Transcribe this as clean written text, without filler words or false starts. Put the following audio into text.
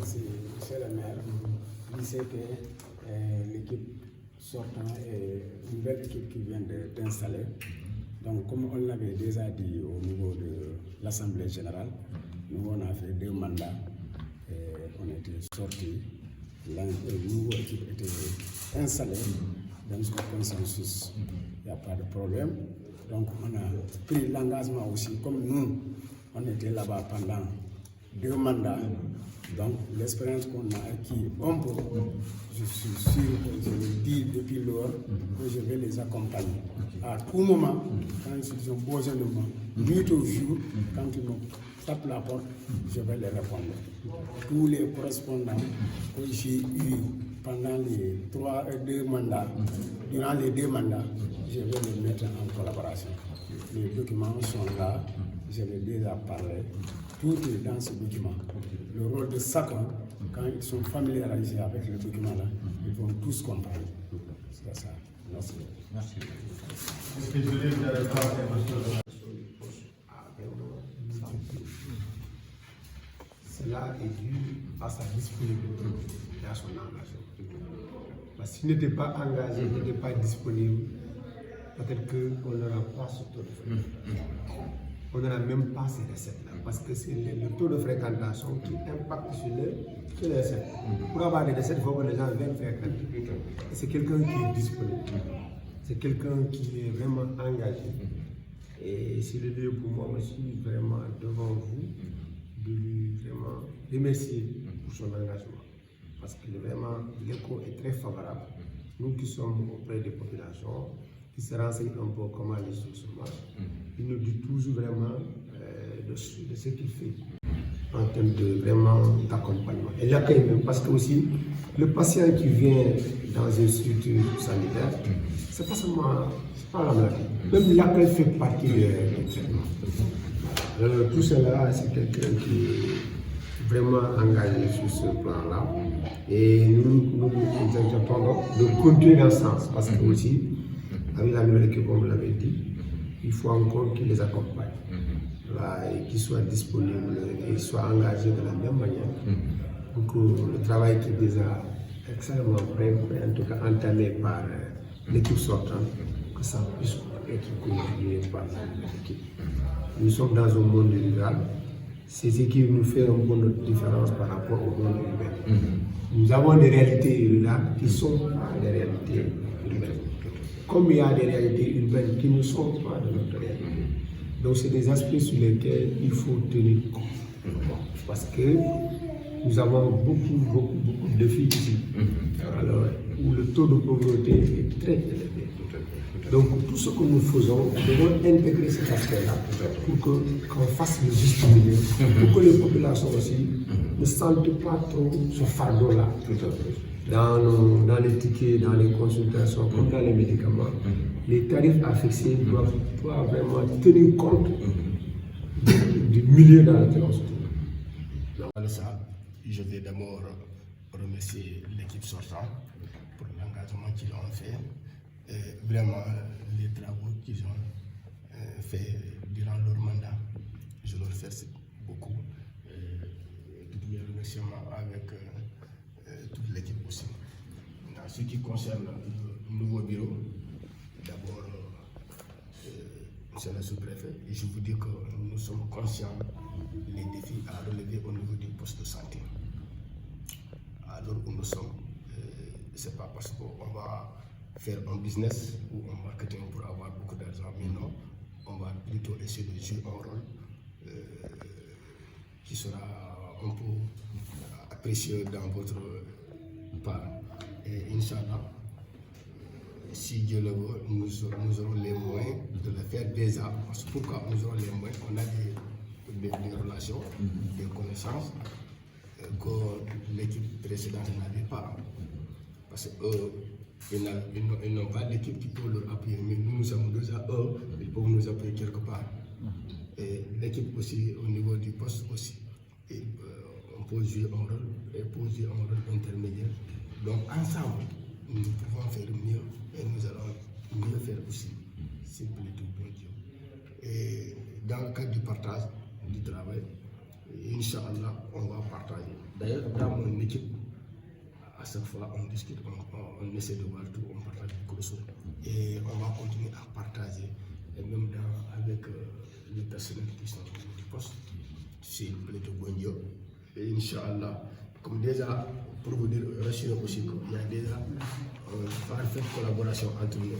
remercie M. le maire. Il sait que l'équipe sortant est une belle équipe qui vient d'installer. Donc, comme on l'avait déjà dit au niveau de l'Assemblée générale, nous on a fait 2 mandats et on était sortis. La nouvelle équipe était installée dans un consensus. Il n'y a pas de problème. Donc, on a pris l'engagement aussi, comme nous, on était là-bas pendant 2 mandats. Donc, l'expérience qu'on a acquis, je suis sûr que je le dis depuis lors, que je vais les accompagner. À tout moment, quand ils ont besoin de moi, nuit au jour, quand ils me tapent la porte, je vais les répondre. Tous les correspondants que j'ai eus pendant les 2 mandats, durant les 2 mandats, je vais les mettre en collaboration. Les documents sont là, je l'ai déjà parlé, tout est dans ce document. Le rôle de chacun, quand ils sont familiarisés avec le document-là, ils vont tous comprendre. C'est ça. Merci. Merci. Est-ce que je voulais vous répondre Cela est dû à sa disponibilité et à son engagement. Parce qu'il n'était pas engagé, il n'était pas disponible, peut-être qu'on n'aura pas ce taux de fréquentation. On n'aura même pas ces recettes-là, parce que c'est le taux de fréquentation qui impacte sur les recettes. Pour avoir des recettes, il faut que les gens viennent fréquenter. C'est quelqu'un qui est disponible, c'est quelqu'un qui est vraiment engagé. Et c'est le lieu pour moi aussi, vraiment, devant vous, de lui vraiment remercier pour son engagement. Parce que vraiment, l'écho est très favorable. Nous qui sommes auprès des populations, qui se renseignent un peu comment les choses marchent, il nous dit toujours vraiment de ce qu'il fait en termes de vraiment d'accompagnement. Et l'accueil même, parce que aussi, le patient qui vient dans une structure sanitaire, c'est pas seulement pas la maladie. Même l'accueil fait partie du traitement. Tout cela, c'est quelqu'un qui est vraiment engagé sur ce plan-là. Et nous attendons de continuer dans ce sens, parce que aussi, avec la nouvelle équipe, comme vous l'avez dit, il faut encore qu'ils les accompagnent. Voilà, et qu'ils soient disponibles et soient engagés de la même manière pour que le travail qui est déjà extrêmement prêt, en tout cas entamé par l'équipe sortante, que ça puisse être continué par l'équipe. Nous sommes dans un monde rural. C'est ce qui nous fait un peu notre différence par rapport au monde urbain. Nous avons des réalités rurales qui sont pas des réalités urbaines. Comme il y a des réalités urbaines qui ne sont pas de notre réalité. Donc c'est des aspects sur lesquels il faut tenir compte. Parce que nous avons beaucoup de défis ici. Alors, où le taux de pauvreté est très élevé. Donc tout ce que nous faisons, nous devons intégrer cet aspect-là pour qu'on fasse le juste milieu, pour que les populations aussi ne sentent pas trop ce fardeau-là. Dans les tickets, dans les consultations, comme dans les médicaments, les tarifs à fixer doivent vraiment tenir compte du milieu dans lequel on se trouve. Dans ça, je vais d'abord remercier l'équipe sortante pour l'engagement qu'ils ont fait. Vraiment, les travaux qu'ils ont fait durant leur mandat, je leur remercie beaucoup. Tous mes remerciements avec toute l'équipe aussi. En ce qui concerne le nouveau bureau, d'abord, monsieur le sous-préfet, je vous dis que nous sommes conscients des défis à relever au niveau du poste de santé. Alors où nous sommes, c'est pas parce qu'on va faire un business ou un marketing pour avoir beaucoup d'argent, mais non, on va plutôt essayer de jouer un rôle qui sera un peu apprécié dans votre part. Et Inch'Allah, si Dieu le veut, nous aurons les moyens de le faire déjà. Parce que pourquoi nous aurons les moyens? On a des relations, des connaissances que l'équipe précédente n'avait pas. Parce qu'eux, ils n'ont pas d'équipe qui peut leur appuyer, mais nous avons déjà eux, ils peuvent nous appuyer quelque part. Et l'équipe aussi, au niveau du poste aussi, on peut jouer un rôle, et peut jouer un rôle intermédiaire. Donc ensemble, nous pouvons faire mieux et nous allons mieux faire aussi, s'il plaît tout bon Dieu. Et dans le cadre du partage du travail, Inch'Allah, on va partager. D'ailleurs, dans mon équipe, à chaque fois on discute, on essaie de voir tout, on partage beaucoup de choses. Et on va continuer à partager, et même avec les personnels qui sont du poste, s'il plaît de Gondio. Et Inch'Allah, comme déjà, pour vous dire, rassurer aussi qu'il y a déjà une parfaite collaboration entre nous.